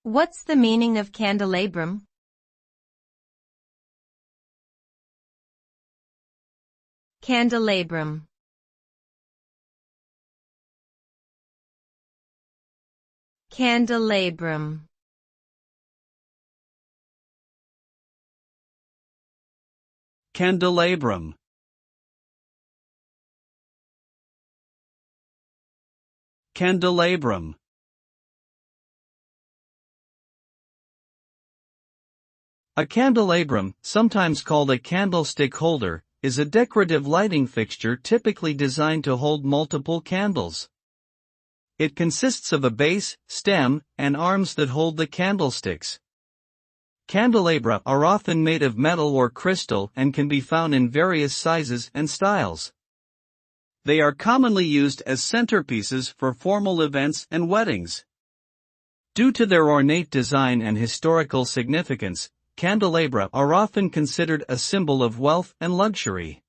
What's the meaning of candelabrum? Candelabrum. Candelabrum. Candelabrum. Candelabrum. A candelabrum, sometimes called a candlestick holder, is a decorative lighting fixture typically designed to hold multiple candles. It consists of a base, stem, and arms that hold the candlesticks. Candelabra are often made of metal or crystal and can be found in various sizes and styles. They are commonly used as centerpieces for formal events and weddings. Due to their ornate design and historical significance, candelabra are often considered a symbol of wealth and luxury.